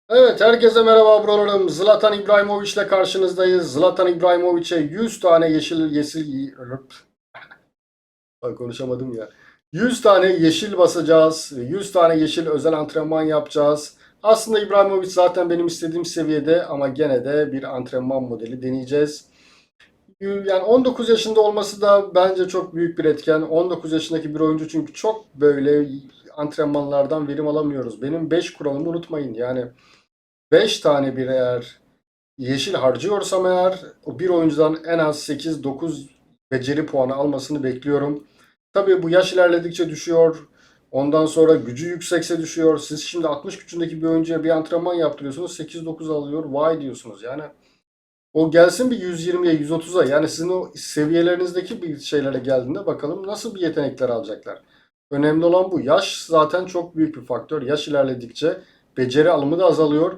Evet, herkese merhaba brolarım. Zlatan İbrahimovic ile karşınızdayız. Zlatan İbrahimovic'e 100 tane yeşil konuşamadım ya. 100 tane yeşil basacağız. 100 tane yeşil özel antrenman yapacağız. Aslında İbrahimovic zaten benim istediğim seviyede ama gene de bir antrenman modeli deneyeceğiz. Yani 19 yaşında olması da bence çok büyük bir etken. 19 yaşındaki bir oyuncu çünkü çok böyle antrenmanlardan verim alamıyoruz. Benim 5 kuralımı unutmayın. Yani 5 tane bir eğer yeşil harcıyorsam eğer o bir oyuncudan en az 8-9 beceri puanı almasını bekliyorum. Tabii bu yaş ilerledikçe düşüyor. Ondan sonra gücü yüksekse düşüyor. Siz şimdi 60 gücündeki bir oyuncuya bir antrenman yaptırıyorsunuz. 8-9 alıyor. Vay diyorsunuz. Yani o gelsin bir 120'ye 130'a. Yani sizin o seviyelerinizdeki bir şeylere geldiğinde bakalım nasıl bir yetenekler alacaklar. Önemli olan bu. Yaş zaten çok büyük bir faktör. Yaş ilerledikçe beceri alımı da azalıyor.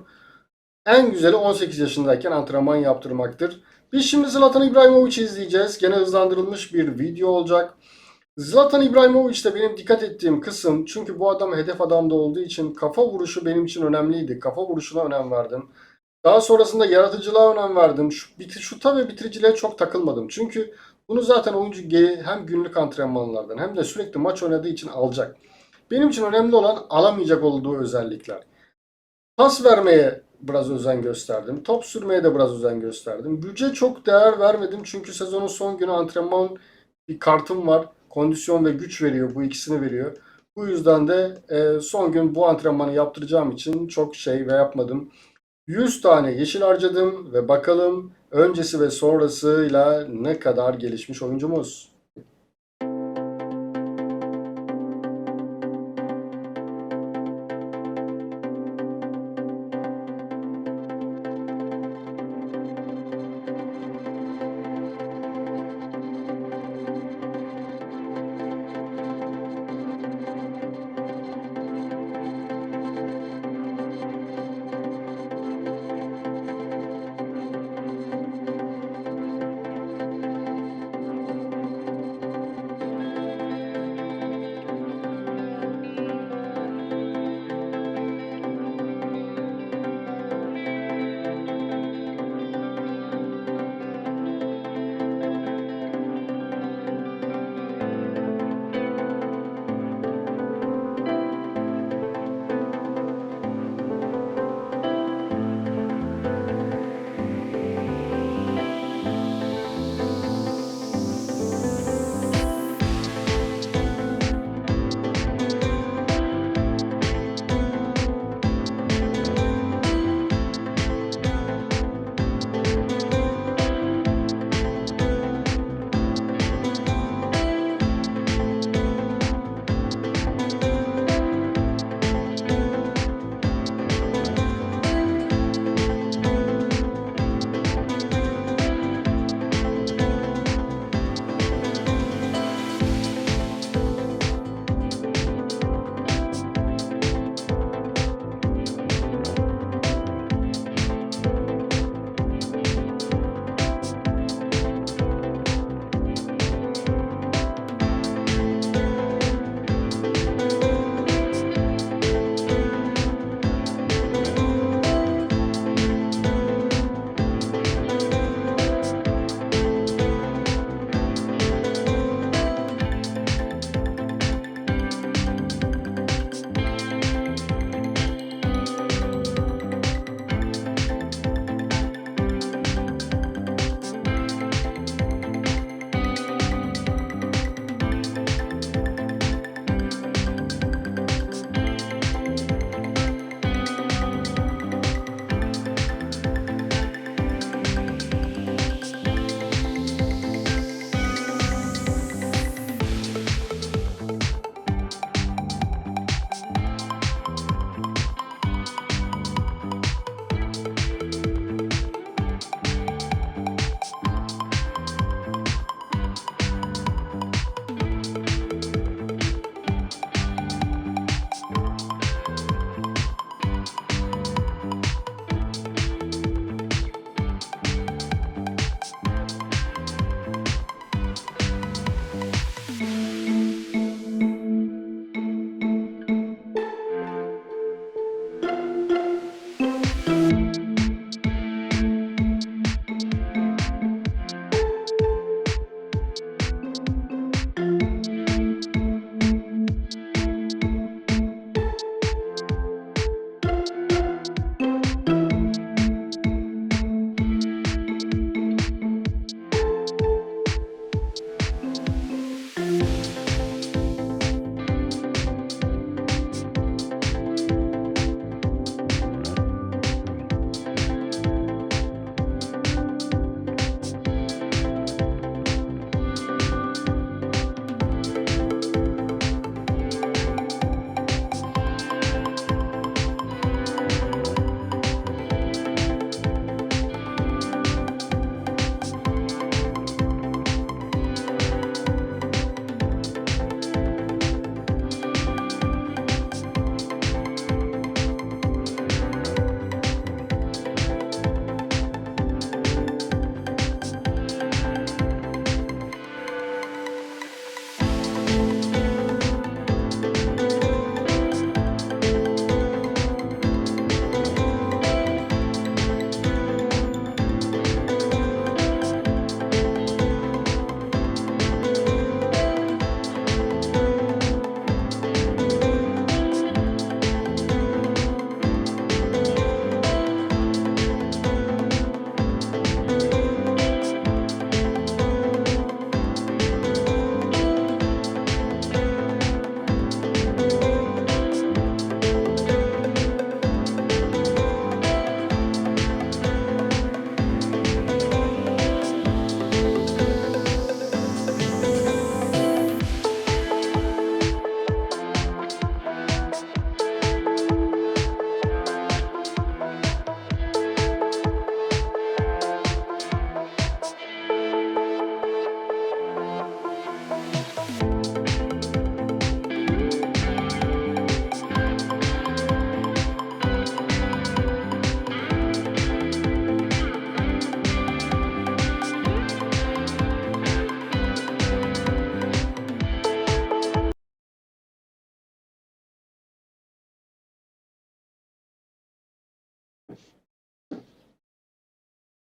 En güzeli 18 yaşındayken antrenman yaptırmaktır. Biz şimdi Zlatan İbrahimovic'i izleyeceğiz. Gene hızlandırılmış bir video olacak. Zlatan İbrahimovic'te benim dikkat ettiğim kısım, çünkü bu adam hedef adamda olduğu için kafa vuruşu benim için önemliydi. Kafa vuruşuna önem verdim. Daha sonrasında yaratıcılığa önem verdim. Şuta ve bitiriciliğe çok takılmadım. Çünkü bunu zaten oyuncu hem günlük antrenmanlardan hem de sürekli maç oynadığı için alacak. Benim için önemli olan alamayacak olduğu özellikler. Pas vermeye biraz özen gösterdim. Top sürmeye de biraz özen gösterdim. Güce çok değer vermedim çünkü sezonun son günü antrenman bir kartım var. Kondisyon ve güç veriyor. Bu ikisini veriyor. Bu yüzden de son gün bu antrenmanı yaptıracağım için çok şey ve yapmadım. 100 tane yeşil harcadım ve bakalım öncesi ve sonrasıyla ne kadar gelişmiş oyuncumuz.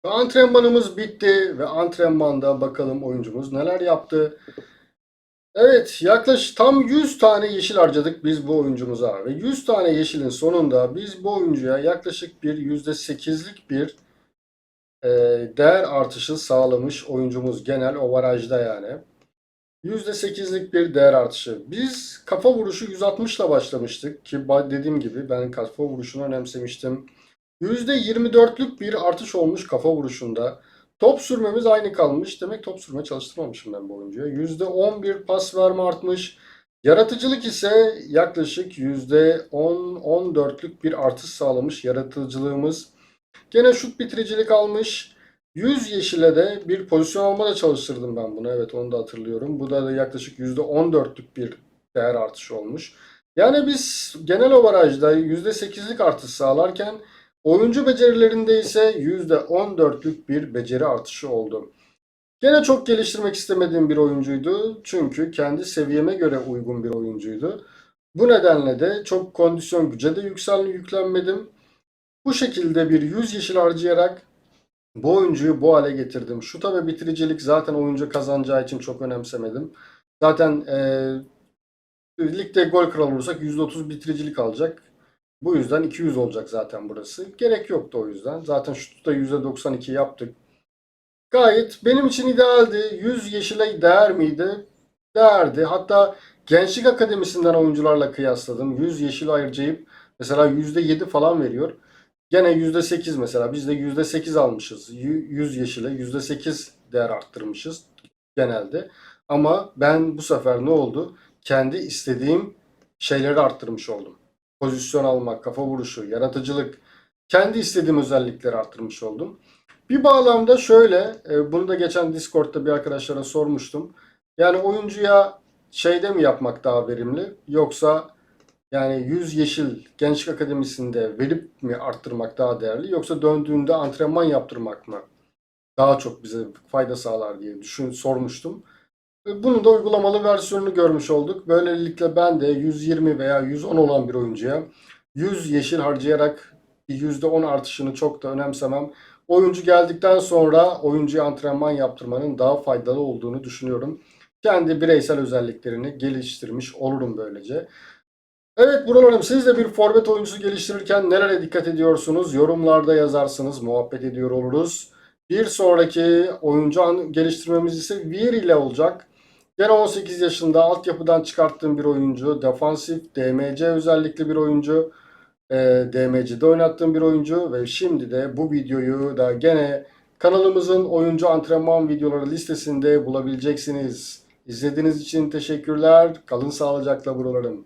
Ve antrenmanımız bitti ve antrenmanda bakalım oyuncumuz neler yaptı. Evet, yaklaşık tam 100 tane yeşil harcadık biz bu oyuncumuza ve 100 tane yeşilin sonunda biz bu oyuncuya yaklaşık bir %8'lik bir e, değer artışı sağlamış oyuncumuz genel overajda yani. %8'lik bir değer artışı. Biz kafa vuruşu 160 ile başlamıştık ki dediğim gibi ben kafa vuruşunu önemsemiştim. %24'lük bir artış olmuş kafa vuruşunda. Top sürmemiz aynı kalmış. Demek top sürme çalıştırmamışım ben bu oyuncuya. %11 pas verme artmış. Yaratıcılık ise yaklaşık %10-14'lük bir artış sağlamış yaratıcılığımız. Gene şut bitiricilik almış. 100 yeşile de bir pozisyon alma da çalıştırdım ben bunu. Evet, onu da hatırlıyorum. Bu da yaklaşık %14'lük bir değer artışı olmuş. Yani biz genel averajda %8'lik artış sağlarken oyuncu becerilerinde ise %14'lük bir beceri artışı oldu. Gene çok geliştirmek istemediğim bir oyuncuydu. Çünkü kendi seviyeme göre uygun bir oyuncuydu. Bu nedenle de çok kondisyon güce de yüklenmedim. Bu şekilde bir 100 yeşil harcayarak bu oyuncuyu bu hale getirdim. Şuta ve bitiricilik zaten oyuncu kazanacağı için çok önemsemedim. Zaten ligde gol kralı olursak %30 bitiricilik alacak. Bu yüzden 200 olacak zaten burası. Gerek yoktu o yüzden. Zaten şutta %92 yaptık. Gayet benim için idealdi. 100 yeşile değer miydi? Değerdi. Hatta Gençlik Akademisi'nden oyuncularla kıyasladım. 100 yeşil harcayıp mesela %7 falan veriyor. Gene %8 mesela. Biz de %8 almışız. 100 yeşile %8 değer arttırmışız genelde. Ama ben bu sefer ne oldu? Kendi istediğim şeyleri arttırmış oldum. Pozisyon almak, kafa vuruşu, yaratıcılık. Kendi istediğim özellikleri arttırmış oldum. Bir bağlamda şöyle, bunu da geçen Discord'da bir arkadaşlara sormuştum. Yani oyuncuya şeyde mi yapmak daha verimli yoksa yani 100 yeşil Gençlik Akademisi'nde verip mi arttırmak daha değerli yoksa döndüğünde antrenman yaptırmak mı daha çok bize fayda sağlar diye sormuştum. Bunu da uygulamalı versiyonunu görmüş olduk. Böylelikle ben de 120 veya 110 olan bir oyuncuya 100 yeşil harcayarak bir %10 artışını çok da önemsemem. Oyuncu geldikten sonra oyuncuya antrenman yaptırmanın daha faydalı olduğunu düşünüyorum. Kendi bireysel özelliklerini geliştirmiş olurum böylece. Evet buralarım, siz de bir forvet oyuncusu geliştirirken nelere dikkat ediyorsunuz? Yorumlarda yazarsınız, muhabbet ediyor oluruz. Bir sonraki oyuncu geliştirmemiz ise Vir ile olacak. Gene 18 yaşında altyapıdan çıkarttığım bir oyuncu. Defansif, DMC özellikli bir oyuncu. DMC'de oynattığım bir oyuncu. Ve şimdi de bu videoyu da gene kanalımızın oyuncu antrenman videoları listesinde bulabileceksiniz. İzlediğiniz için teşekkürler. Kalın sağlıcakla buralarım.